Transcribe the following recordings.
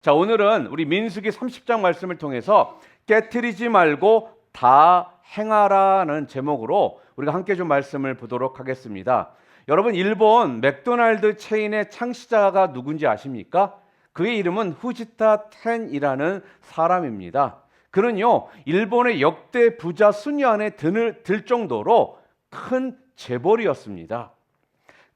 자, 오늘은 우리 민수기 30장 말씀을 통해서 깨트리지 말고 다 행하라는 제목으로 우리가 함께 좀 말씀을 보도록 하겠습니다. 여러분, 일본 맥도날드 체인의 창시자가 누군지 아십니까? 그의 이름은 후지타 텐이라는 사람입니다. 그는요, 일본의 역대 부자 순위 안에 들 정도로 큰 재벌이었습니다.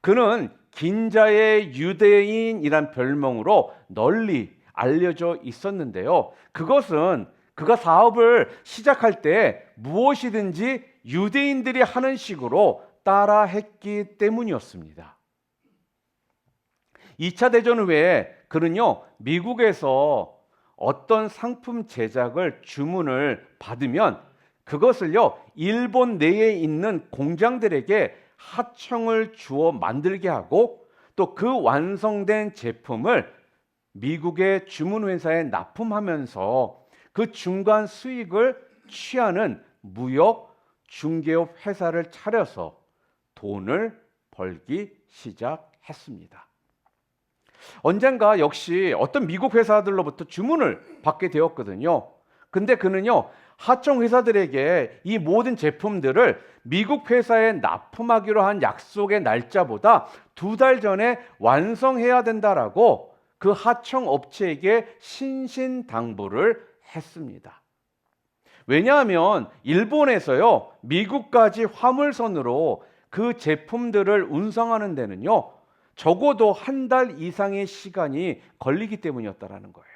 그는 긴자의 유대인이란 별명으로 널리 알려져 있었는데요. 그것은 그가 사업을 시작할 때 무엇이든지 유대인들이 하는 식으로 따라 했기 때문이었습니다. 2차 대전 후에 그는요, 미국에서 어떤 상품 제작을 주문을 받으면 그것을요, 일본 내에 있는 공장들에게 하청을 주어 만들게 하고 또 그 완성된 제품을 미국의 주문 회사에 납품하면서 그 중간 수익을 취하는 무역 중개업 회사를 차려서 돈을 벌기 시작했습니다. 언젠가 역시 어떤 미국 회사들로부터 주문을 받게 되었거든요. 근데 그는요, 하청 회사들에게 이 모든 제품들을 미국 회사에 납품하기로 한 약속의 날짜보다 2달 전에 완성해야 된다라고 그 하청 업체에게 신신당부를 했습니다. 왜냐하면 일본에서요, 미국까지 화물선으로 그 제품들을 운송하는 데는요, 적어도 1달 이상의 시간이 걸리기 때문이었다라는 거예요.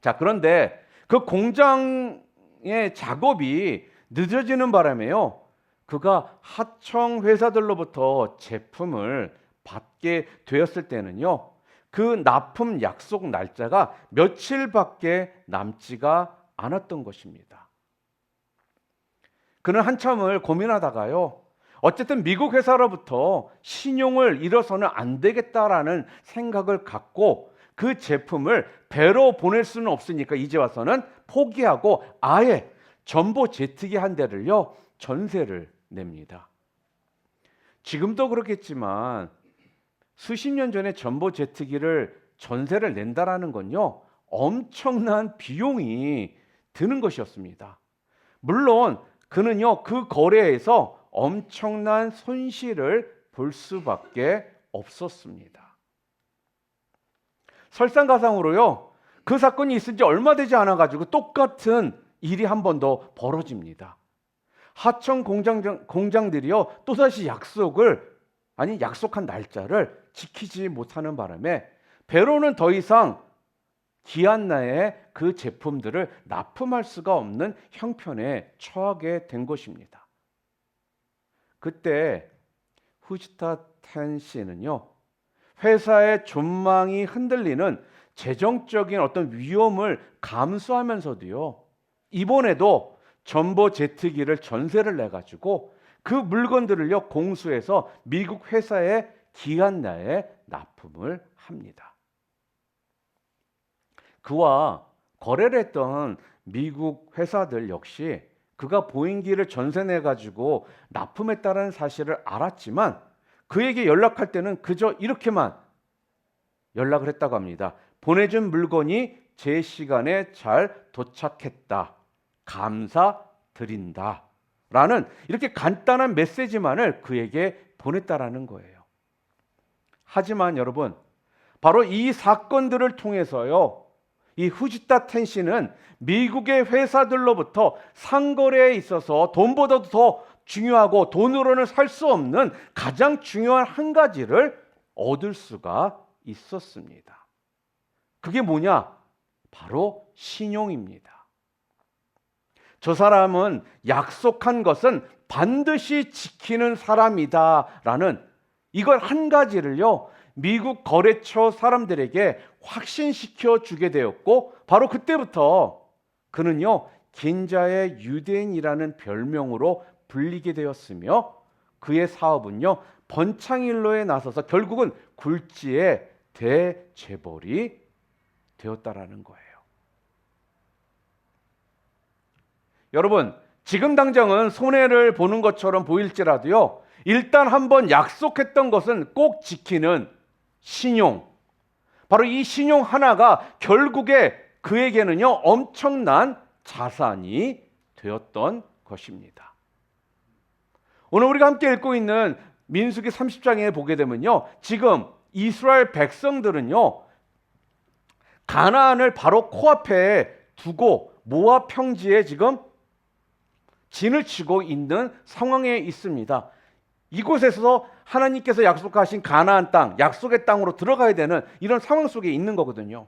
자, 그런데 그 공장의 작업이 늦어지는 바람에요, 그가 하청 회사들로부터 제품을 받게 되었을 때는요, 그 납품 약속 날짜가 며칠밖에 남지가 않았던 것입니다. 그는 한참을 고민하다가요, 어쨌든 미국 회사로부터 신용을 잃어서는 안 되겠다라는 생각을 갖고 그 제품을 배로 보낼 수는 없으니까 이제 와서는 포기하고 아예 전보 제트기 한 대를요, 전세를 냅니다. 지금도 그렇겠지만 수십 년 전에 전보 제트기를 전세를 낸다라는 건요, 엄청난 비용이 드는 것이었습니다. 물론 그는요, 그 거래에서 엄청난 손실을 볼 수밖에 없었습니다. 설상가상으로요, 그 사건이 있은 지 얼마 되지 않아 가지고 똑같은 일이 한 번 더 벌어집니다. 하청 공장들이요, 또다시 약속한 날짜를 지키지 못하는 바람에 배로는 더 이상 기한 내에 그 제품들을 납품할 수가 없는 형편에 처하게 된 것입니다. 그때 후지타 텐 씨는요, 회사의 존망이 흔들리는 재정적인 어떤 위험을 감수하면서도요, 이번에도 전보 제트기를 전세를 내 가지고 그 물건들을요, 공수해서 미국 회사에 기한 내에 납품을 합니다. 그와 거래를 했던 미국 회사들 역시 그가 보행기를 전세 내 가지고 납품했다는 사실을 알았지만 그에게 연락할 때는 그저 이렇게만 연락을 했다고 합니다. 보내준 물건이 제 시간에 잘 도착했다. 감사드린다. 라는 이렇게 간단한 메시지만을 그에게 보냈다라는 거예요. 하지만 여러분, 바로 이 사건들을 통해서요, 이 후지타 텐 씨는 미국의 회사들로부터 상거래에 있어서 돈보다도 더 중요하고 돈으로는 살 수 없는 가장 중요한 한 가지를 얻을 수가 있었습니다. 그게 뭐냐? 바로 신용입니다. 저 사람은 약속한 것은 반드시 지키는 사람이다라는 이걸 한 가지를요, 미국 거래처 사람들에게 확신시켜 주게 되었고, 바로 그때부터 그는요, 긴자의 유대인이라는 별명으로 불리게 되었으며 그의 사업은요, 번창일로에 나서서 결국은 굴지의 대재벌이 되었다라는 거예요. 여러분, 지금 당장은 손해를 보는 것처럼 보일지라도요, 일단 한번 약속했던 것은 꼭 지키는 신용, 바로 이 신용 하나가 결국에 그에게는요 엄청난 자산이 되었던 것입니다. 오늘 우리가 함께 읽고 있는 민수기 30장에 보게 되면요, 지금 이스라엘 백성들은요 가나안을 바로 코앞에 두고 모압 평지에 지금 진을 치고 있는 상황에 있습니다. 이곳에서 하나님께서 약속하신 가나안 땅, 약속의 땅으로 들어가야 되는 이런 상황 속에 있는 거거든요.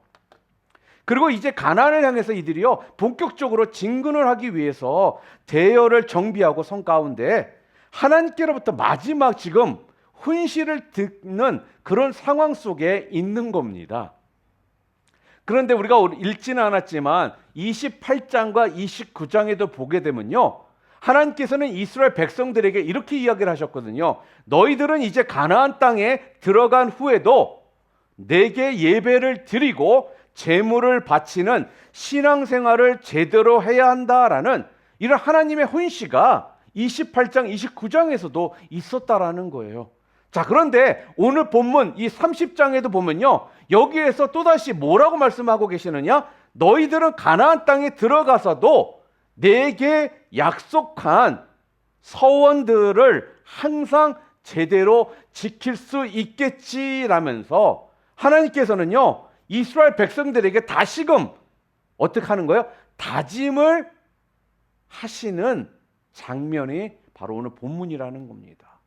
그리고 이제 가나안을 향해서 이들이요 본격적으로 진군을 하기 위해서 대열을 정비하고 선 가운데 하나님께로부터 마지막 지금 훈시를 듣는 그런 상황 속에 있는 겁니다. 그런데 우리가 읽지는 않았지만 28장과 29장에도 보게 되면요, 하나님께서는 이스라엘 백성들에게 이렇게 이야기를 하셨거든요. 너희들은 이제 가나안 땅에 들어간 후에도 내게 예배를 드리고 제물을 바치는 신앙생활을 제대로 해야 한다라는 이런 하나님의 훈시가 28장, 29장에서도 있었다라는 거예요. 자, 그런데 오늘 본문 이 30장에도 보면요, 여기에서 또다시 뭐라고 말씀하고 계시느냐? 너희들은 가나안 땅에 들어가서도 내게 약속한 서원들을 항상 제대로 지킬 수 있겠지라면서 하나님께서는요 이스라엘 백성들에게 다시금 어떻게 하는 거예요? 다짐을 하시는 장면이 바로 오늘 본문이라는 겁니다.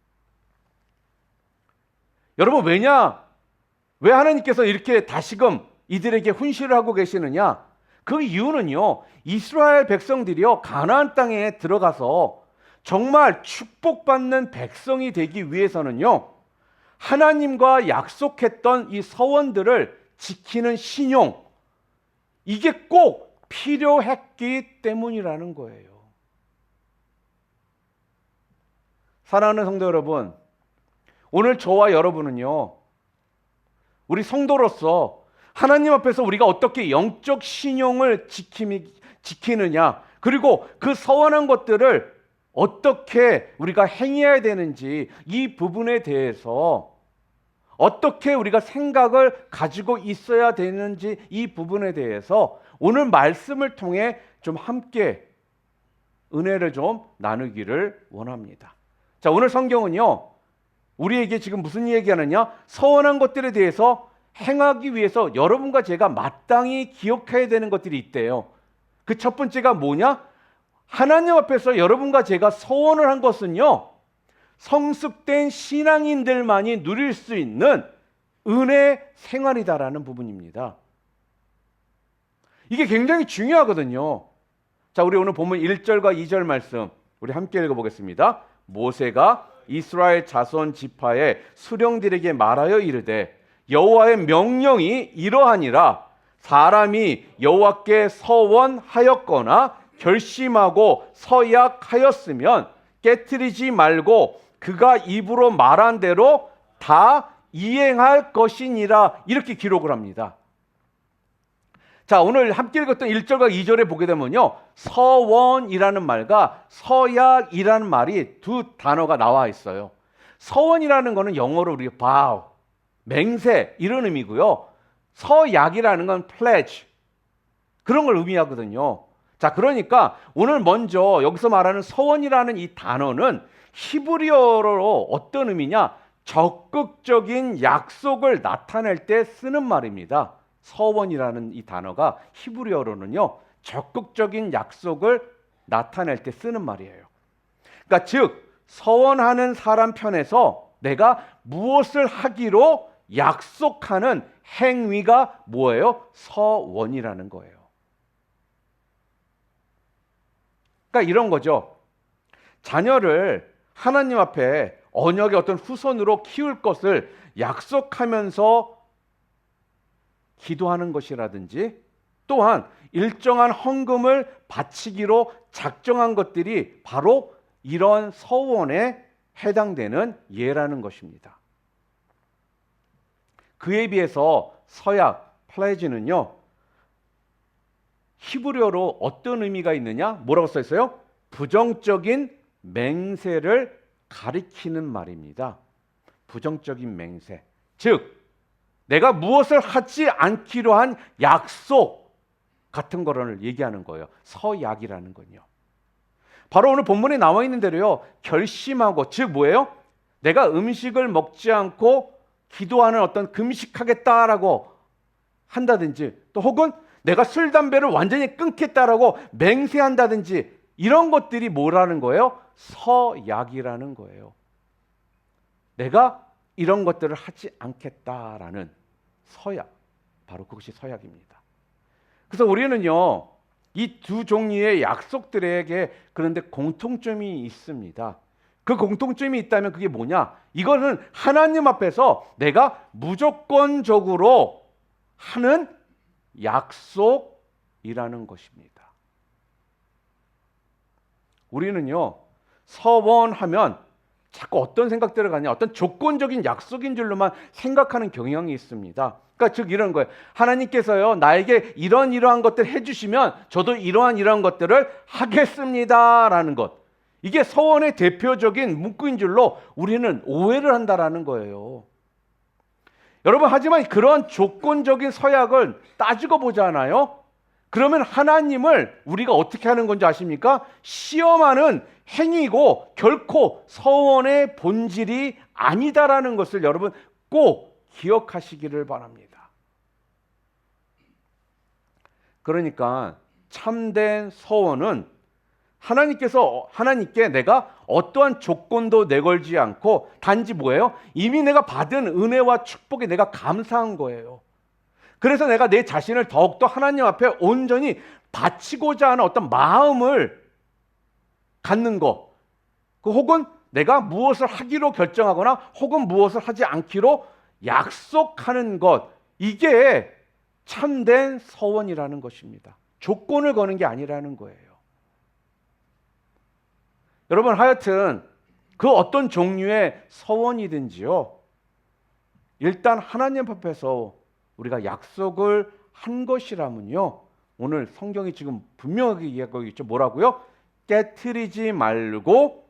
여러분, 왜 하나님께서 이렇게 다시금 이들에게 훈시를 하고 계시느냐? 그 이유는요, 이스라엘 백성들이요 가나안 땅에 들어가서 정말 축복받는 백성이 되기 위해서는요 하나님과 약속했던 이 서원들을 지키는 신용, 이게 꼭 필요했기 때문이라는 거예요. 사랑하는 성도 여러분, 오늘 저와 여러분은요 우리 성도로서 하나님 앞에서 우리가 어떻게 영적 신용을 지키느냐, 그리고 그 서원한 것들을 어떻게 우리가 행해야 되는지, 이 부분에 대해서 어떻게 우리가 생각을 가지고 있어야 되는지, 이 부분에 대해서 오늘 말씀을 통해 좀 함께 은혜를 좀 나누기를 원합니다. 자, 오늘 성경은요 우리에게 지금 무슨 얘기하느냐? 서원한 것들에 대해서 행하기 위해서 여러분과 제가 마땅히 기억해야 되는 것들이 있대요. 그 첫 번째가 뭐냐? 하나님 앞에서 여러분과 제가 서원을 한 것은요 성숙된 신앙인들만이 누릴 수 있는 은혜 생활이다라는 부분입니다. 이게 굉장히 중요하거든요. 자, 우리 오늘 본문 1절과 2절 말씀 우리 함께 읽어보겠습니다. 모세가 이스라엘 자손 지파의 수령들에게 말하여 이르되 여호와의 명령이 이러하니라. 사람이 여호와께 서원하였거나 결심하고 서약하였으면 깨트리지 말고 그가 입으로 말한 대로 다 이행할 것이니라. 이렇게 기록을 합니다. 자, 오늘 함께 읽었던 1절과 2절에 보게 되면요 서원이라는 말과 서약이라는 말이 두 단어가 나와 있어요. 서원이라는 거는 영어로 우리가 vow, 맹세 이런 의미고요, 서약이라는 건 pledge, 그런 걸 의미하거든요. 자, 그러니까 오늘 먼저 여기서 말하는 서원이라는 이 단어는 히브리어로 어떤 의미냐? 적극적인 약속을 나타낼 때 쓰는 말입니다. 서원이라는 이 단어가 히브리어로는요 적극적인 약속을 나타낼 때 쓰는 말이에요. 그러니까 즉 서원하는 사람 편에서 내가 무엇을 하기로 약속하는 행위가 뭐예요? 서원이라는 거예요. 그러니까 이런 거죠. 자녀를 하나님 앞에 언약의 어떤 후손으로 키울 것을 약속하면서 기도하는 것이라든지, 또한 일정한 헌금을 바치기로 작정한 것들이 바로 이런 서원에 해당되는 예라는 것입니다. 그에 비해서 서약, 플레지는요 히브리어로 어떤 의미가 있느냐? 뭐라고 써 있어요? 부정적인 맹세를 가리키는 말입니다. 부정적인 맹세. 즉 내가 무엇을 하지 않기로 한 약속 같은 거를 얘기하는 거예요. 서약이라는 건요. 바로 오늘 본문에 나와 있는 대로요. 결심하고, 즉 뭐예요? 내가 음식을 먹지 않고 기도하는 어떤 금식하겠다라고 한다든지, 또 혹은 내가 술 담배를 완전히 끊겠다라고 맹세한다든지, 이런 것들이 뭐라는 거예요? 서약이라는 거예요. 내가 이런 것들을 하지 않겠다라는 서약, 바로 그것이 서약입니다. 그래서 우리는요, 이 두 종류의 약속들에게 그런데 공통점이 있습니다. 그 공통점이 있다면 그게 뭐냐? 이거는 하나님 앞에서 내가 무조건적으로 하는 약속이라는 것입니다. 우리는요, 서원하면 자꾸 어떤 생각들을 가냐, 어떤 조건적인 약속인 줄로만 생각하는 경향이 있습니다. 그러니까 즉 이런 거예요. 하나님께서요, 나에게 이러한 것들 해주시면 저도 이러한 것들을 하겠습니다라는 것. 이게 서원의 대표적인 문구인 줄로 우리는 오해를 한다라는 거예요. 여러분, 하지만 그런 조건적인 서약을 따지고 보잖아요. 그러면 하나님을 우리가 어떻게 하는 건지 아십니까? 시험하는 행위고 결코 서원의 본질이 아니다라는 것을 여러분 꼭 기억하시기를 바랍니다. 그러니까 참된 서원은 하나님께 내가 어떠한 조건도 내걸지 않고 단지 뭐예요? 이미 내가 받은 은혜와 축복에 내가 감사한 거예요. 그래서 내가 내 자신을 더욱더 하나님 앞에 온전히 바치고자 하는 어떤 마음을 갖는 것, 혹은 내가 무엇을 하기로 결정하거나 혹은 무엇을 하지 않기로 약속하는 것, 이게 참된 서원이라는 것입니다. 조건을 거는 게 아니라는 거예요. 여러분, 하여튼 그 어떤 종류의 서원이든지요, 일단 하나님 앞에서 우리가 약속을 한 것이라면요, 오늘 성경이 지금 분명하게 얘기하고 있죠. 뭐라고요? 깨트리지 말고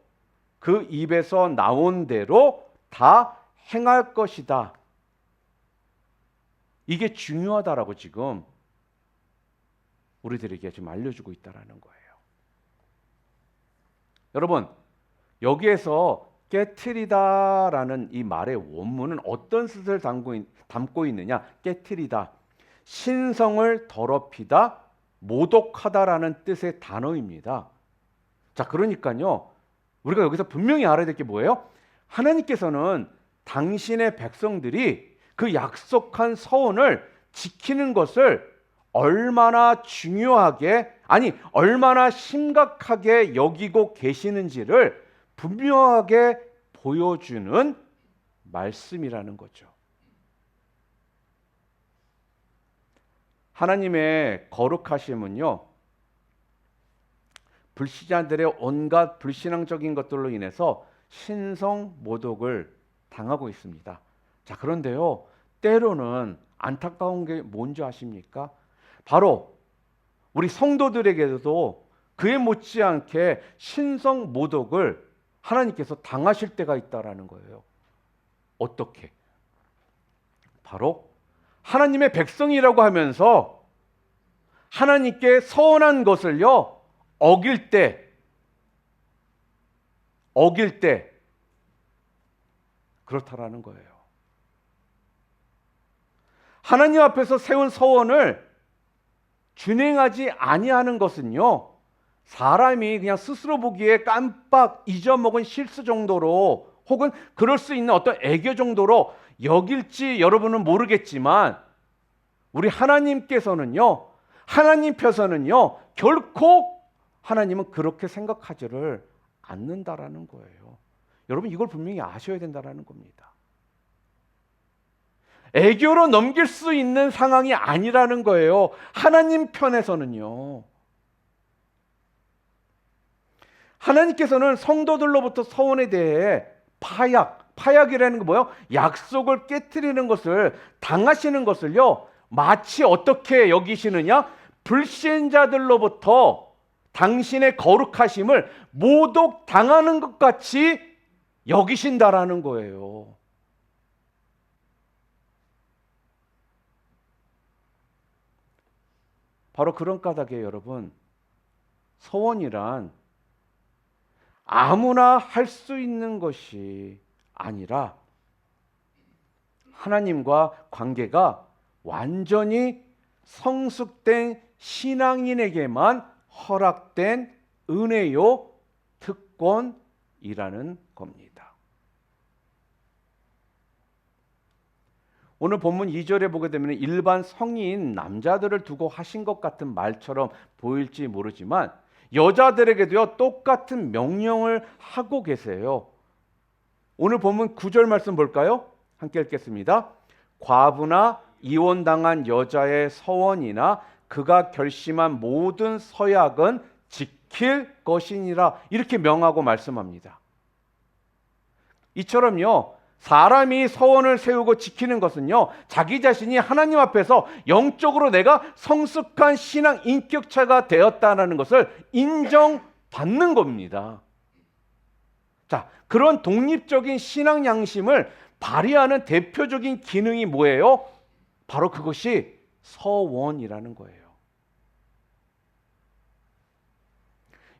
그 입에서 나온 대로 다 행할 것이다. 이게 중요하다라고 지금 우리들에게 지금 알려주고 있다라는 거예요. 여러분, 여기에서 깨트리다라는 이 말의 원문은 어떤 뜻을 담고 있느냐? 깨트리다, 신성을 더럽히다, 모독하다라는 뜻의 단어입니다. 자, 그러니까요, 우리가 여기서 분명히 알아야 될 게 뭐예요? 하나님께서는 당신의 백성들이 그 약속한 서원을 지키는 것을 얼마나 중요하게, 아니 얼마나 심각하게 여기고 계시는지를 분명하게 보여주는 말씀이라는 거죠. 하나님의 거룩하심은요, 불신자들의 온갖 불신앙적인 것들로 인해서 신성 모독을 당하고 있습니다. 자, 그런데요, 때로는 안타까운 게 뭔지 아십니까? 바로 우리 성도들에게도 그에 못지않게 신성 모독을 하나님께서 당하실 때가 있다라는 거예요. 어떻게? 바로 하나님의 백성이라고 하면서 하나님께 서원한 것을요, 어길 때 그렇다라는 거예요. 하나님 앞에서 세운 서원을 준행하지 아니하는 것은요, 사람이 그냥 스스로 보기에 깜빡 잊어먹은 실수 정도로, 혹은 그럴 수 있는 어떤 애교 정도로 여길지 여러분은 모르겠지만, 우리 하나님께서는요, 하나님 펴서는요, 결코 하나님은 그렇게 생각하지를 않는다라는 거예요. 여러분, 이걸 분명히 아셔야 된다라는 겁니다. 애교로 넘길 수 있는 상황이 아니라는 거예요. 하나님 편에서는요. 하나님께서는 성도들로부터 서원에 대해 파약이라는 게 뭐예요? 약속을 깨트리는 것을 당하시는 것을요, 마치 어떻게 여기시느냐? 불신자들로부터 당신의 거룩하심을 모독당하는 것 같이 여기신다라는 거예요. 바로 그런 까닭에 여러분, 서원이란 아무나 할 수 있는 것이 아니라 하나님과 관계가 완전히 성숙된 신앙인에게만 허락된 은혜요 특권이라는 겁니다. 오늘 본문 2절에 보게 되면 일반 성인 남자들을 두고 하신 것 같은 말처럼 보일지 모르지만 여자들에게도요 똑같은 명령을 하고 계세요. 오늘 본문 9절 말씀 볼까요? 함께 읽겠습니다. 과부나 이혼당한 여자의 서원이나 그가 결심한 모든 서약은 지킬 것이니라, 이렇게 명하고 말씀합니다. 이처럼요 사람이 서원을 세우고 지키는 것은요 자기 자신이 하나님 앞에서 영적으로 내가 성숙한 신앙 인격체가 되었다는 것을 인정받는 겁니다. 자, 그런 독립적인 신앙 양심을 발휘하는 대표적인 기능이 뭐예요? 바로 그것이 서원이라는 거예요.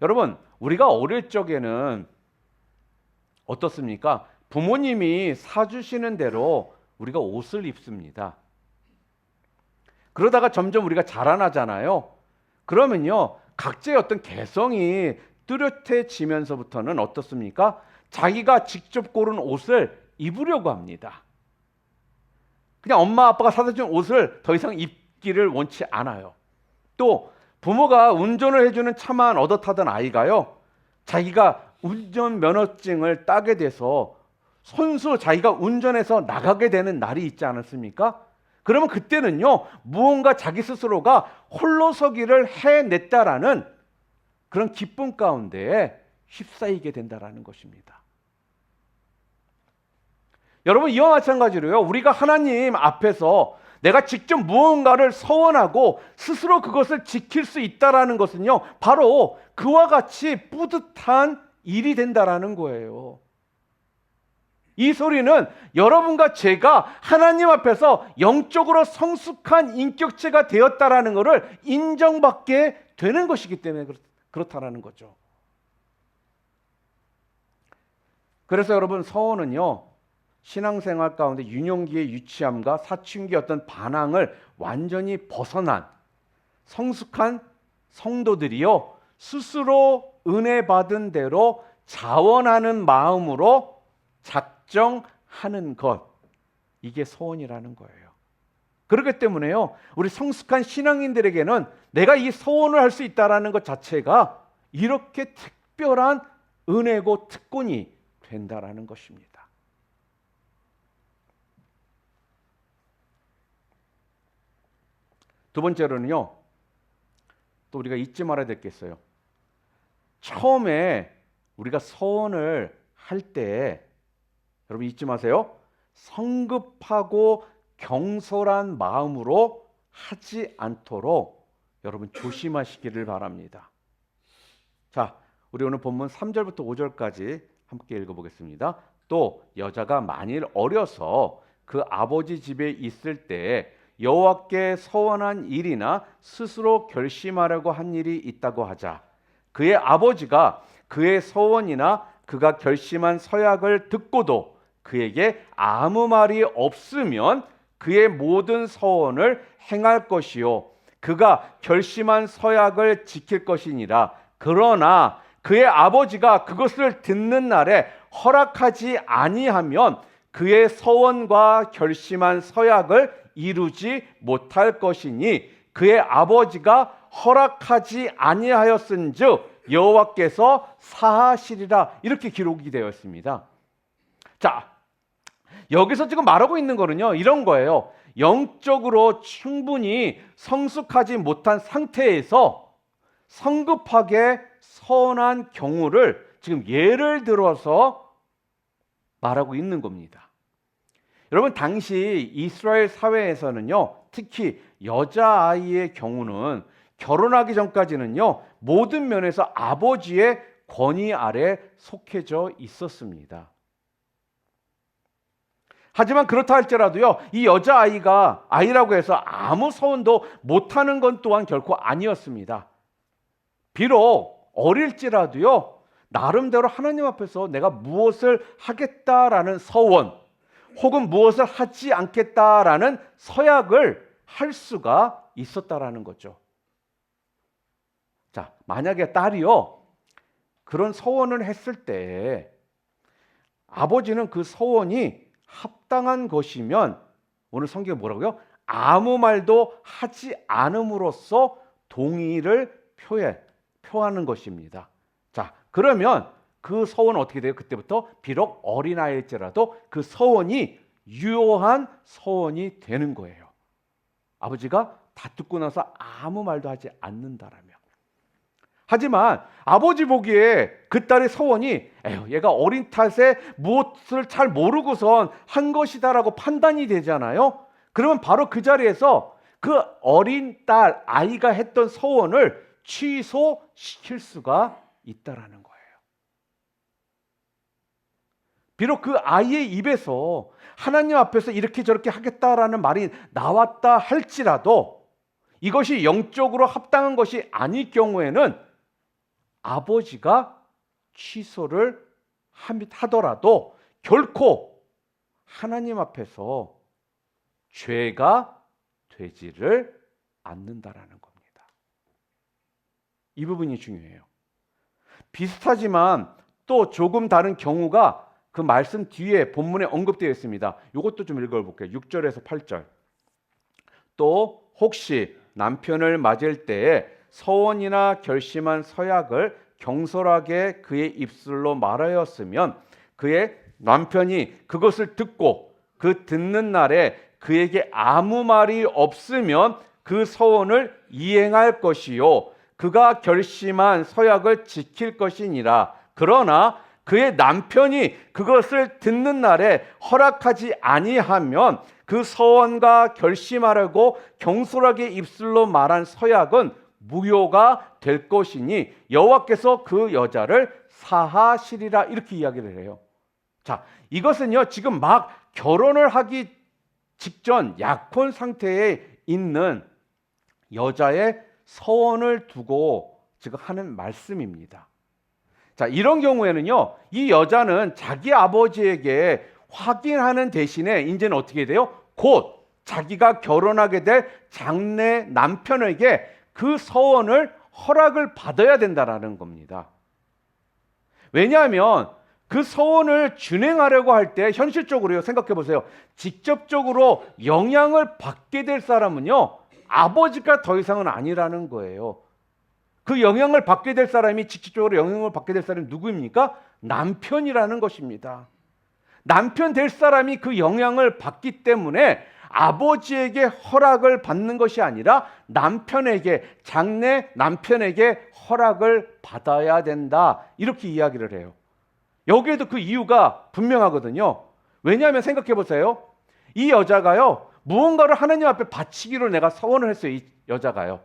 여러분, 우리가 어릴 적에는 어떻습니까? 부모님이 사주시는 대로 우리가 옷을 입습니다. 그러다가 점점 우리가 자라나잖아요. 그러면요 각자의 어떤 개성이 뚜렷해지면서부터는 어떻습니까? 자기가 직접 고른 옷을 입으려고 합니다. 그냥 엄마 아빠가 사다 준 옷을 더 이상 입기를 원치 않아요. 또 부모가 운전을 해주는 차만 얻어 타던 아이가요 자기가 운전면허증을 따게 돼서 손수 자기가 운전해서 나가게 되는 날이 있지 않았습니까? 그러면 그때는요 무언가 자기 스스로가 홀로서기를 해냈다라는 그런 기쁨 가운데 휩싸이게 된다라는 것입니다. 여러분, 이와 마찬가지로요 우리가 하나님 앞에서 내가 직접 무언가를 서원하고 스스로 그것을 지킬 수 있다라는 것은요 바로 그와 같이 뿌듯한 일이 된다라는 거예요. 이 소리는 여러분과 제가 하나님 앞에서 영적으로 성숙한 인격체가 되었다라는 것을 인정받게 되는 것이기 때문에 그렇다라는 거죠. 그래서 여러분, 서원은요 신앙생활 가운데 유년기의 유치함과 사춘기의 어떤 반항을 완전히 벗어난 성숙한 성도들이요 스스로 은혜 받은 대로 자원하는 마음으로 작정하는 것, 이게 서원이라는 거예요. 그렇기 때문에요 우리 성숙한 신앙인들에게는 내가 이 서원을 할 수 있다는 것 자체가 이렇게 특별한 은혜고 특권이 된다라는 것입니다. 두 번째로는요 또 우리가 잊지 말아야 될 게 있어요. 처음에 우리가 서원을 할 때 여러분 잊지 마세요. 성급하고 경솔한 마음으로 하지 않도록 여러분 조심하시기를 바랍니다. 자, 우리 오늘 본문 3절부터 5절까지 함께 읽어보겠습니다. 또 여자가 만일 어려서 그 아버지 집에 있을 때 여호와께 서원한 일이나 스스로 결심하려고 한 일이 있다고 하자. 그의 아버지가 그의 서원이나 그가 결심한 서약을 듣고도 그에게 아무 말이 없으면 그의 모든 서원을 행할 것이요 그가 결심한 서약을 지킬 것이니라. 그러나 그의 아버지가 그것을 듣는 날에 허락하지 아니하면 그의 서원과 결심한 서약을 이루지 못할 것이니 그의 아버지가 허락하지 아니하였은즉 여호와께서 사하시리라, 이렇게 기록이 되어 있습니다. 자, 여기서 지금 말하고 있는 거는요 이런 거예요. 영적으로 충분히 성숙하지 못한 상태에서 성급하게 서원한 경우를 지금 예를 들어서 말하고 있는 겁니다. 여러분, 당시 이스라엘 사회에서는요 특히 여자아이의 경우는 결혼하기 전까지는요 모든 면에서 아버지의 권위 아래 속해져 있었습니다. 하지만 그렇다 할지라도요, 이 여자아이가 아이라고 해서 아무 서원도 못하는 건 또한 결코 아니었습니다. 비록 어릴지라도요, 나름대로 하나님 앞에서 내가 무엇을 하겠다라는 서원, 혹은 무엇을 하지 않겠다라는 서약을 할 수가 있었다라는 거죠. 자, 만약에 딸이요, 그런 서원을 했을 때 아버지는 그 서원이 합당한 것이면, 오늘 성경에 뭐라고요? 아무 말도 하지 않음으로써 동의를 표하는 것입니다. 자, 그러면 그 서원은 어떻게 돼요? 그때부터 비록 어린아이일지라도 그 서원이 유효한 서원이 되는 거예요. 아버지가 다 듣고 나서 아무 말도 하지 않는다라면. 하지만 아버지 보기에 그 딸의 서원이 얘가 어린 탓에 무엇을 잘 모르고선 한 것이다라고 판단이 되잖아요. 그러면 바로 그 자리에서 그 어린 딸, 아이가 했던 서원을 취소시킬 수가 있다라는 거예요. 비록 그 아이의 입에서 하나님 앞에서 이렇게 저렇게 하겠다라는 말이 나왔다 할지라도 이것이 영적으로 합당한 것이 아닐 경우에는 아버지가 취소를 하더라도 결코 하나님 앞에서 죄가 되지를 않는다라는 겁니다. 이 부분이 중요해요. 비슷하지만 또 조금 다른 경우가 그 말씀 뒤에 본문에 언급되어 있습니다. 이것도 좀 읽어볼게요. 6절에서 8절. 또 혹시 남편을 맞을 때에 서원이나 결심한 서약을 경솔하게 그의 입술로 말하였으면 그의 남편이 그것을 듣고 그 듣는 날에 그에게 아무 말이 없으면 그 서원을 이행할 것이요 그가 결심한 서약을 지킬 것이니라. 그러나 그의 남편이 그것을 듣는 날에 허락하지 아니하면 그 서원과 결심하려고 경솔하게 입술로 말한 서약은 무효가 될 것이니 여호와께서 그 여자를 사하시리라. 이렇게 이야기를 해요. 자, 이것은요 지금 막 결혼을 하기 직전 약혼 상태에 있는 여자의 서원을 두고 지금 하는 말씀입니다. 자, 이런 경우에는요 이 여자는 자기 아버지에게 확인하는 대신에 이제는 어떻게 돼요? 곧 자기가 결혼하게 될 장래 남편에게 그 서원을 허락을 받아야 된다라는 겁니다. 왜냐하면 그 서원을 준행하려고 할 때 현실적으로요 생각해 보세요. 직접적으로 영향을 받게 될 사람은요 아버지가 더 이상은 아니라는 거예요. 그 영향을 받게 될 사람이, 직접적으로 영향을 받게 될 사람이 누구입니까? 남편이라는 것입니다. 남편 될 사람이 그 영향을 받기 때문에 아버지에게 허락을 받는 것이 아니라 남편에게, 장래 남편에게 허락을 받아야 된다. 이렇게 이야기를 해요. 여기에도 그 이유가 분명하거든요. 왜냐하면 생각해 보세요. 이 여자가요 무언가를 하나님 앞에 바치기로 내가 서원을 했어요. 이 여자가요.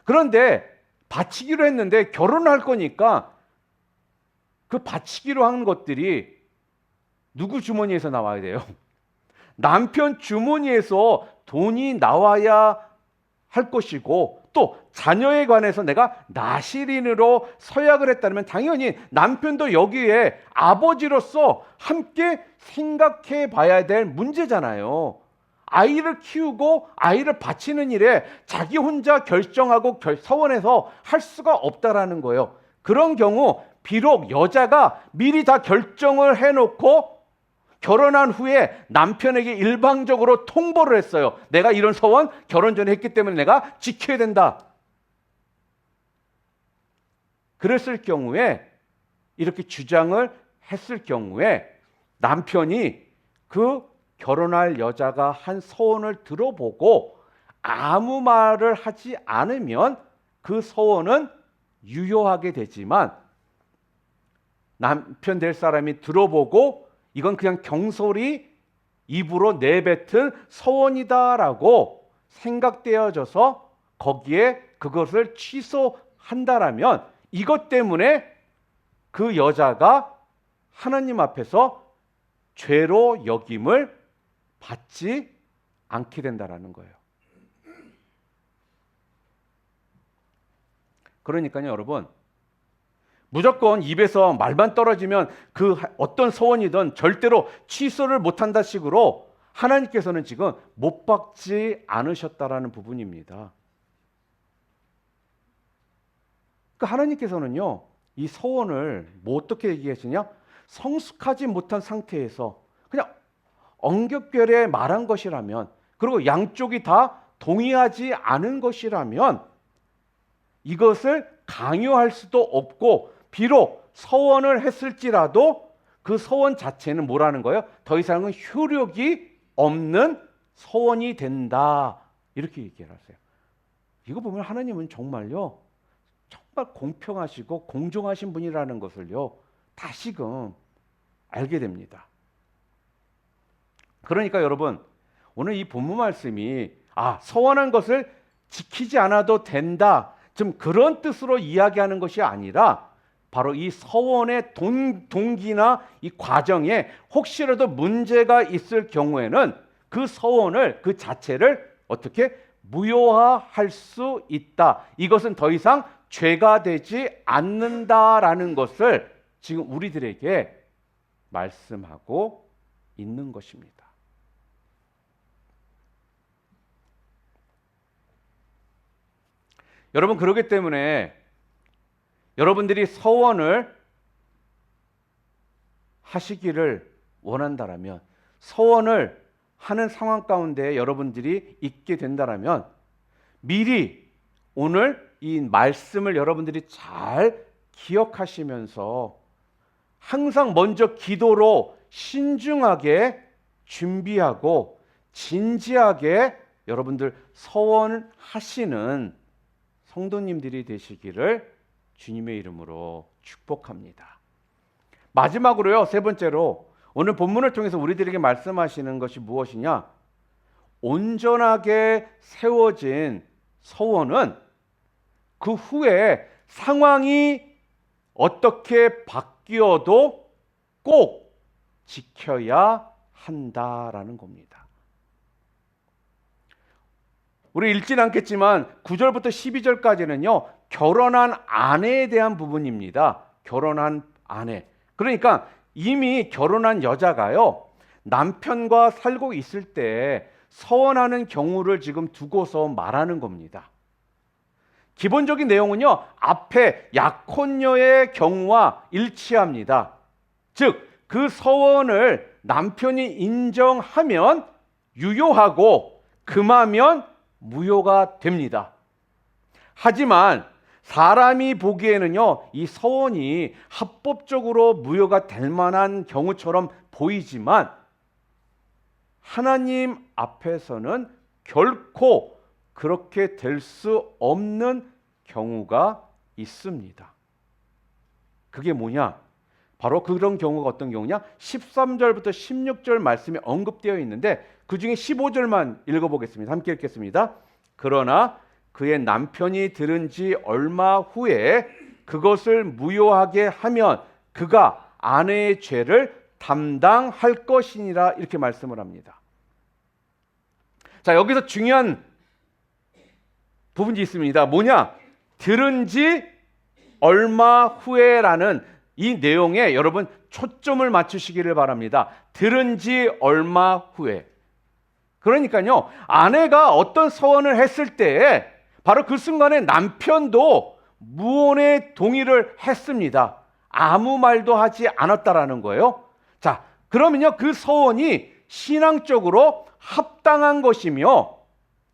그런데 바치기로 했는데 결혼을 할 거니까 그 바치기로 한 것들이 누구 주머니에서 나와야 돼요? 남편 주머니에서 돈이 나와야 할 것이고, 또 자녀에 관해서 내가 나실인으로 서약을 했다면 당연히 남편도 여기에 아버지로서 함께 생각해 봐야 될 문제잖아요. 아이를 키우고 아이를 바치는 일에 자기 혼자 결정하고 서원해서 할 수가 없다라는 거예요. 그런 경우 비록 여자가 미리 다 결정을 해놓고 결혼한 후에 남편에게 일방적으로 통보를 했어요. 내가 이런 서원 결혼 전에 했기 때문에 내가 지켜야 된다. 그랬을 경우에, 이렇게 주장을 했을 경우에 남편이 그 결혼할 여자가 한 서원을 들어보고 아무 말을 하지 않으면 그 서원은 유효하게 되지만, 남편 될 사람이 들어보고 이건 그냥 경솔히 입으로 내뱉은 서원이다라고 생각되어져서 거기에 그것을 취소한다라면 이것 때문에 그 여자가 하나님 앞에서 죄로 여김을 받지 않게 된다라는 거예요. 그러니까요, 여러분, 무조건 입에서 말만 떨어지면 그 어떤 서원이든 절대로 취소를 못한다 식으로 하나님께서는 지금 못 받지 않으셨다라는 부분입니다. 그러니까 하나님께서는요, 이 서원을 뭐 어떻게 얘기하시냐? 성숙하지 못한 상태에서 그냥 엉겹결에 말한 것이라면, 그리고 양쪽이 다 동의하지 않은 것이라면 이것을 강요할 수도 없고, 비록 서원을 했을지라도 그 서원 자체는 뭐라는 거예요? 더 이상은 효력이 없는 서원이 된다. 이렇게 얘기를 하세요. 이거 보면 하나님은 정말요, 정말 공평하시고 공정하신 분이라는 것을요, 다시금 알게 됩니다. 그러니까 여러분, 오늘 이 본문 말씀이 서원한 것을 지키지 않아도 된다, 좀 그런 뜻으로 이야기하는 것이 아니라 바로 이 서원의 동기나 이 과정에 혹시라도 문제가 있을 경우에는 그 서원을, 그 자체를 어떻게 무효화할 수 있다. 이것은 더 이상 죄가 되지 않는다라는 것을 지금 우리들에게 말씀하고 있는 것입니다. 여러분, 그렇기 때문에 여러분들이 서원을 하시기를 원한다라면, 서원을 하는 상황 가운데 여러분들이 있게 된다라면 미리 오늘 이 말씀을 여러분들이 잘 기억하시면서 항상 먼저 기도로 신중하게 준비하고 진지하게 여러분들 서원하시는 성도님들이 되시기를 주님의 이름으로 축복합니다. 마지막으로요, 세 번째로 오늘 본문을 통해서 우리들에게 말씀하시는 것이 무엇이냐? 온전하게 세워진 서원은 그 후에 상황이 어떻게 바뀌어도 꼭 지켜야 한다라는 겁니다. 우리 읽진 않겠지만 9절부터 12절까지는요, 결혼한 아내에 대한 부분입니다. 결혼한 아내. 그러니까 이미 결혼한 여자가요, 남편과 살고 있을 때 서원하는 경우를 지금 두고서 말하는 겁니다. 기본적인 내용은요, 앞에 약혼녀의 경우와 일치합니다. 즉, 그 서원을 남편이 인정하면 유효하고 금하면 무효가 됩니다. 하지만 사람이 보기에는요, 이 서원이 합법적으로 무효가 될 만한 경우처럼 보이지만 하나님 앞에서는 결코 그렇게 될 수 없는 경우가 있습니다. 그게 뭐냐? 바로 그런 경우가 어떤 경우냐? 13절부터 16절 말씀에 언급되어 있는데 그 중에 15절만 읽어보겠습니다. 함께 읽겠습니다. 그러나 그의 남편이 들은 지 얼마 후에 그것을 무효하게 하면 그가 아내의 죄를 담당할 것이니라, 이렇게 말씀을 합니다. 자, 여기서 중요한 부분이 있습니다. 뭐냐? 들은 지 얼마 후에라는 이 내용에 여러분 초점을 맞추시기를 바랍니다. 들은 지 얼마 후에. 그러니까요, 아내가 어떤 서원을 했을 때 바로 그 순간에 남편도 무언의 동의를 했습니다. 아무 말도 하지 않았다라는 거예요. 자, 그러면요, 그 서원이 신앙적으로 합당한 것이며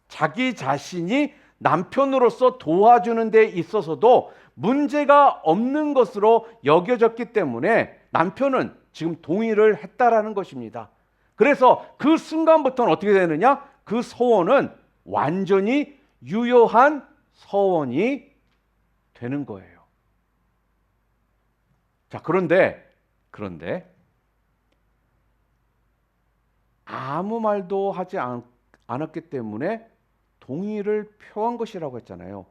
자기 자신이 남편으로서 도와주는 데 있어서도 문제가 없는 것으로 여겨졌기 때문에 남편은 지금 동의를 했다라는 것입니다. 그래서 그 순간부터는 어떻게 되느냐? 그 서원은 완전히 유효한 서원이 되는 거예요. 자, 그런데 아무 말도 하지 않았기 때문에 동의를 표한 것이라고 했잖아요.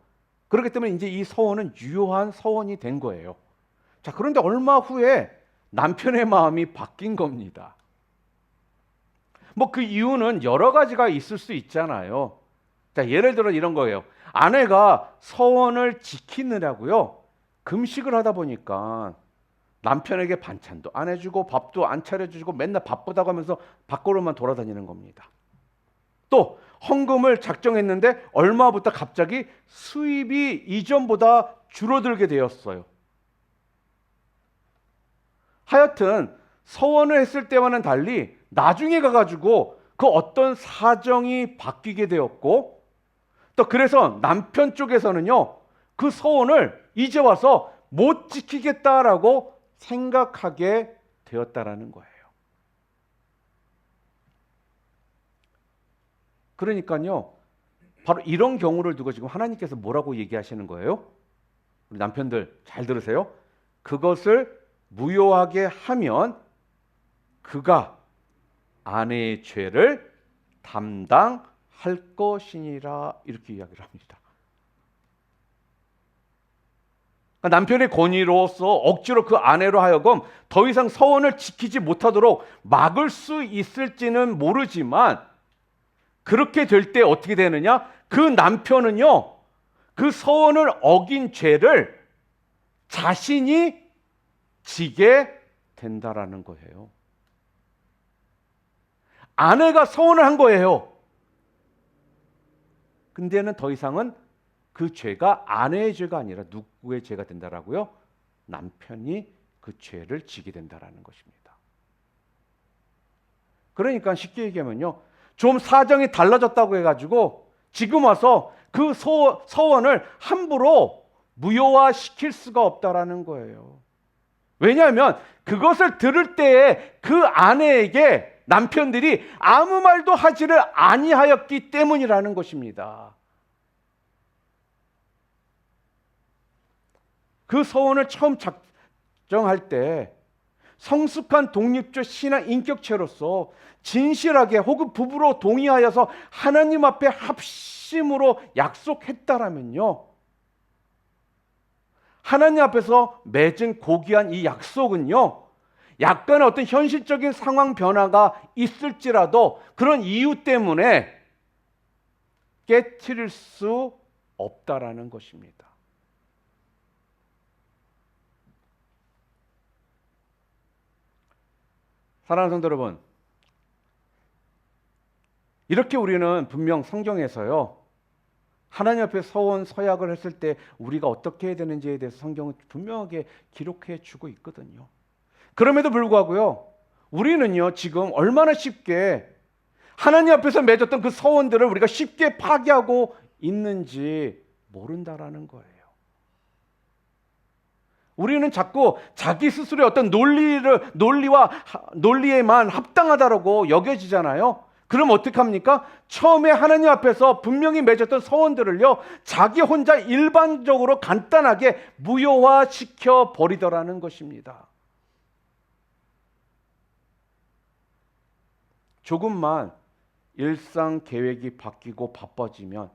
그렇기 때문에 이제 이 서원은 유효한 서원이 된 거예요. 자, 그런데 얼마 후에 남편의 마음이 바뀐 겁니다. 뭐 그 이유는 여러 가지가 있을 수 있잖아요. 자, 예를 들어 이런 거예요. 아내가 서원을 지키느라고요, 금식을 하다 보니까 남편에게 반찬도 안 해주고 밥도 안 차려주고 맨날 바쁘다고 하면서 밖으로만 돌아다니는 겁니다. 또 헌금을 작정했는데 얼마부터 갑자기 수입이 이전보다 줄어들게 되었어요. 하여튼 서원을 했을 때와는 달리 나중에 가가지고 그 어떤 사정이 바뀌게 되었고, 또 그래서 남편 쪽에서는요, 그 서원을 이제 와서 못 지키겠다라고 생각하게 되었다라는 거예요. 그러니까요, 바로 이런 경우를 두고 지금 하나님께서 뭐라고 얘기하시는 거예요? 우리 남편들 잘 들으세요. 그것을 무효하게 하면 그가 아내의 죄를 담당할 것이니라, 이렇게 이야기를 합니다. 남편의 권위로서 억지로 그 아내로 하여금 더 이상 서원을 지키지 못하도록 막을 수 있을지는 모르지만, 그렇게 될 때 어떻게 되느냐? 그 남편은요, 그 서원을 어긴 죄를 자신이 지게 된다라는 거예요. 아내가 서원을 한 거예요. 근데는 더 이상은 그 죄가 아내의 죄가 아니라 누구의 죄가 된다라고요? 남편이 그 죄를 지게 된다라는 것입니다. 그러니까 쉽게 얘기하면요, 좀 사정이 달라졌다고 해가지고 지금 와서 그 서원을 함부로 무효화시킬 수가 없다라는 거예요. 왜냐하면 그것을 들을 때에 그 아내에게 남편들이 아무 말도 하지를 아니하였기 때문이라는 것입니다. 그 서원을 처음 작정할 때 성숙한 독립적 신앙 인격체로서 진실하게 혹은 부부로 동의하여서 하나님 앞에 합심으로 약속했다라면요, 하나님 앞에서 맺은 고귀한 이 약속은요, 약간의 어떤 현실적인 상황 변화가 있을지라도 그런 이유 때문에 깨트릴 수 없다라는 것입니다. 사랑하는 성도 여러분, 이렇게 우리는 분명 성경에서요, 하나님 앞에 서원 서약을 했을 때 우리가 어떻게 해야 되는지에 대해서 성경은 분명하게 기록해 주고 있거든요. 그럼에도 불구하고요, 우리는요 지금 얼마나 쉽게 하나님 앞에서 맺었던 그 서원들을 우리가 쉽게 파기하고 있는지 모른다라는 거예요. 우리는 자꾸 자기 스스로의 어떤 논리에만 합당하다라고 여겨지잖아요. 그럼 어떡합니까? 처음에 하나님 앞에서 분명히 맺었던 서원들을요, 자기 혼자 일반적으로 간단하게 무효화시켜 버리더라는 것입니다. 조금만 일상 계획이 바뀌고 바빠지면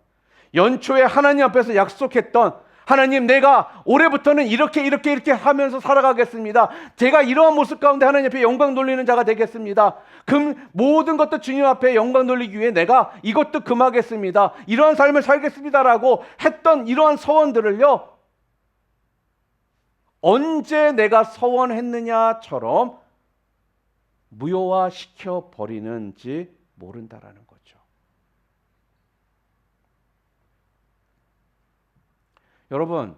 연초에 하나님 앞에서 약속했던, 하나님 내가 올해부터는 이렇게 하면서 살아가겠습니다. 제가 이러한 모습 가운데 하나님 앞에 영광 돌리는 자가 되겠습니다. 모든 것도 주님 앞에 영광 돌리기 위해 내가 이것도 금하겠습니다. 이러한 삶을 살겠습니다라고 했던 이러한 서원들을요, 언제 내가 서원했느냐처럼 무효화시켜 버리는지 모른다라는 거죠. 여러분,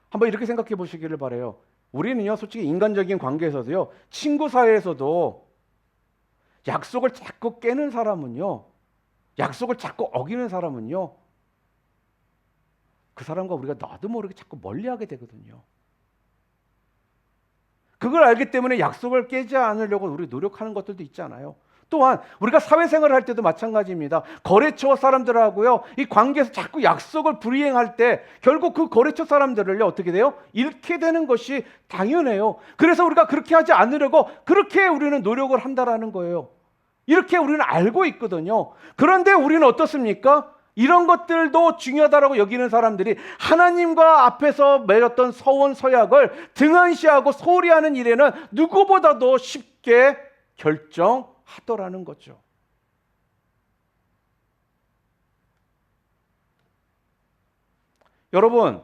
한번 이렇게 생각해 보시기를 바라요. 우리는요, 솔직히 인간적인 관계에서도요, 친구 사이에서도 약속을 자꾸 깨는 사람은요, 약속을 자꾸 어기는 사람은요, 그 사람과 우리가 나도 모르게 자꾸 멀리하게 되거든요. 그걸 알기 때문에 약속을 깨지 않으려고 우리 노력하는 것들도 있잖아요. 또한 우리가 사회생활을 할 때도 마찬가지입니다. 거래처 사람들하고요, 이 관계에서 자꾸 약속을 불이행할 때 결국 그 거래처 사람들을요, 어떻게 돼요? 잃게 되는 것이 당연해요. 그래서 우리가 그렇게 하지 않으려고 그렇게 우리는 노력을 한다라는 거예요. 이렇게 우리는 알고 있거든요. 그런데 우리는 어떻습니까? 이런 것들도 중요하다라고 여기는 사람들이 하나님과 앞에서 맺었던 서원 서약을 등한시하고 소홀히 하는 일에는 누구보다도 쉽게 결정하게 하더라는 거죠. 여러분,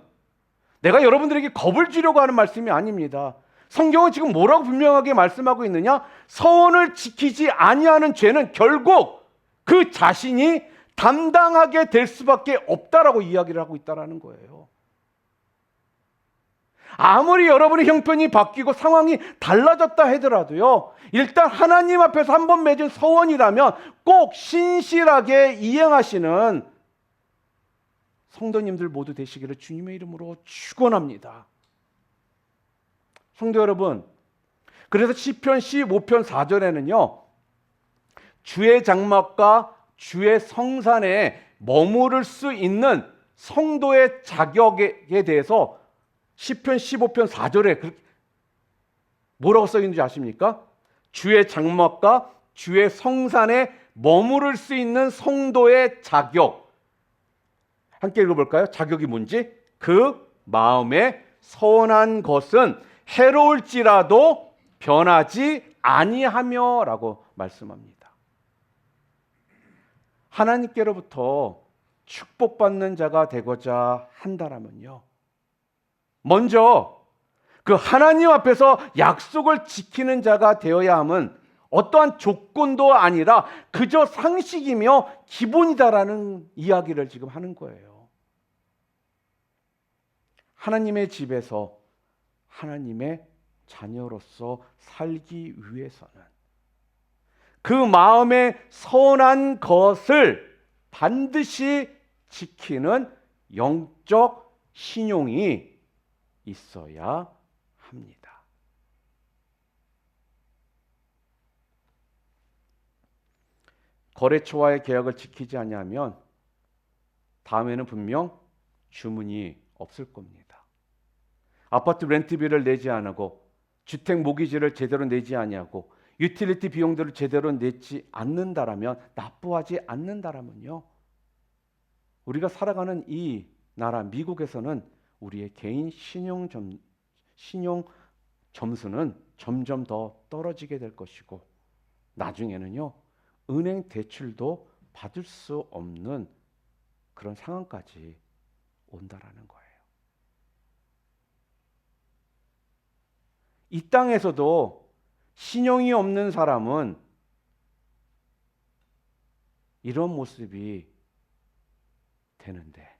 내가 여러분들에게 겁을 주려고 하는 말씀이 아닙니다. 성경은 지금 뭐라고 분명하게 말씀하고 있느냐? 서원을 지키지 아니하는 죄는 결국 그 자신이 담당하게 될 수밖에 없다라고 이야기를 하고 있다라는 거예요. 아무리 여러분의 형편이 바뀌고 상황이 달라졌다 하더라도요, 일단 하나님 앞에서 한번 맺은 서원이라면 꼭 신실하게 이행하시는 성도님들 모두 되시기를 주님의 이름으로 축원합니다. 성도 여러분, 그래서 시편 15편 4절에는요, 주의 장막과 주의 성산에 머무를 수 있는 성도의 자격에 대해서 시편 15편 4절에 뭐라고 써 있는지 아십니까? 주의 장막과 주의 성산에 머무를 수 있는 성도의 자격. 함께 읽어볼까요? 자격이 뭔지? 그 마음에 선한 것은 해로울지라도 변하지 아니하며 라고 말씀합니다. 하나님께로부터 축복받는 자가 되고자 한다면요, 먼저 그 하나님 앞에서 약속을 지키는 자가 되어야 함은 어떠한 조건도 아니라 그저 상식이며 기본이다라는 이야기를 지금 하는 거예요. 하나님의 집에서 하나님의 자녀로서 살기 위해서는 그 마음에 선한 것을 반드시 지키는 영적 신용이 있어야 합니다. 거래처와의 계약을 지키지 않으면 다음에는 분명 주문이 없을 겁니다. 아파트 렌트비를 내지 않고 주택 모기지를 제대로 내지 아니하고 유틸리티 비용들을 제대로 내지 않는다라면, 납부하지 않는다라면요, 우리가 살아가는 이 나라 미국에서는 우리의 개인 신용 점수는 점점 더 떨어지게 될 것이고, 나중에는요, 은행 대출도 받을 수 없는 그런 상황까지 온다라는 거예요. 이 땅에서도 신용이 없는 사람은 이런 모습이 되는데,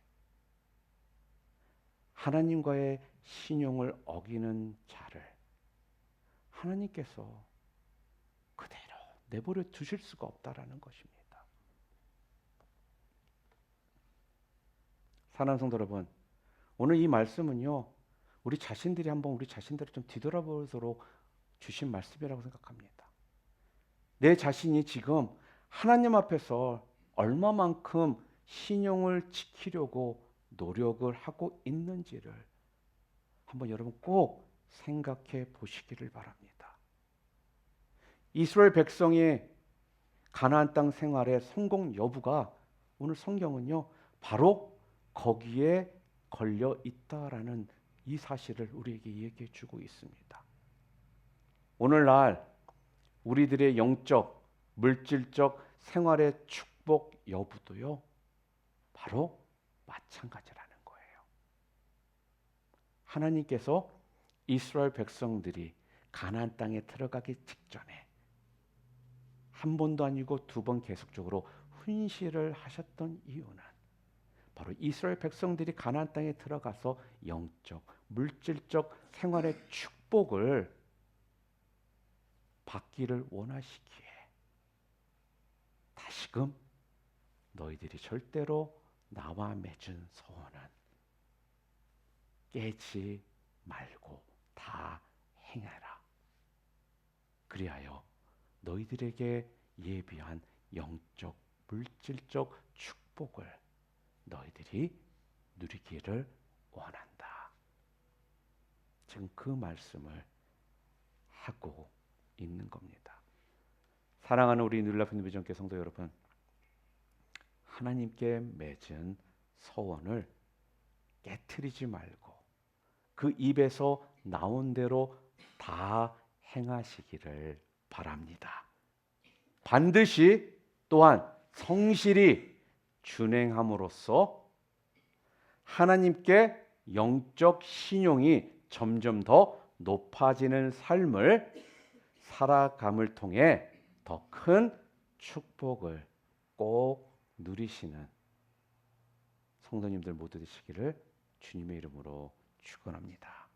하나님과의 신용을 어기는 자를 하나님께서 그대로 내버려 두실 수가 없다라는 것입니다. 사랑하는 성도 여러분, 오늘 이 말씀은요, 우리 자신들이 한번 우리 자신들을 좀 뒤돌아보도록 주신 말씀이라고 생각합니다. 내 자신이 지금 하나님 앞에서 얼마만큼 신용을 지키려고 노력을 하고 있는지를 한번 여러분 꼭 생각해 보시기를 바랍니다. 이스라엘 백성의 가나안 땅 생활의 성공 여부가 오늘 성경은요, 바로 거기에 걸려 있다라는 이 사실을 우리에게 얘기해 주고 있습니다. 오늘날 우리들의 영적, 물질적 생활의 축복 여부도요, 바로 마찬가지라는 거예요. 하나님께서 이스라엘 백성들이 가나안 땅에 들어가기 직전에 한 번도 아니고 두 번 계속적으로 훈시를 하셨던 이유는 바로 이스라엘 백성들이 가나안 땅에 들어가서 영적, 물질적 생활의 축복을 받기를 원하시기에 다시금 너희들이 절대로 나와 맺은 소원은 깨지 말고 다 행하라. 그리하여 너희들에게 예비한 영적, 물질적 축복을 너희들이 누리기를 원한다. 지금 그 말씀을 하고 있는 겁니다. 사랑하는 우리 눌라픈 비전교 성도 여러분, 하나님께 맺은 서원을 깨트리지 말고 그 입에서 나온 대로 다 행하시기를 바랍니다. 반드시 또한 성실히 준행함으로써 하나님께 영적 신용이 점점 더 높아지는 삶을 살아감을 통해 더 큰 축복을 꼭 누리시는 성도님들 모두 되시기를 주님의 이름으로 축원합니다.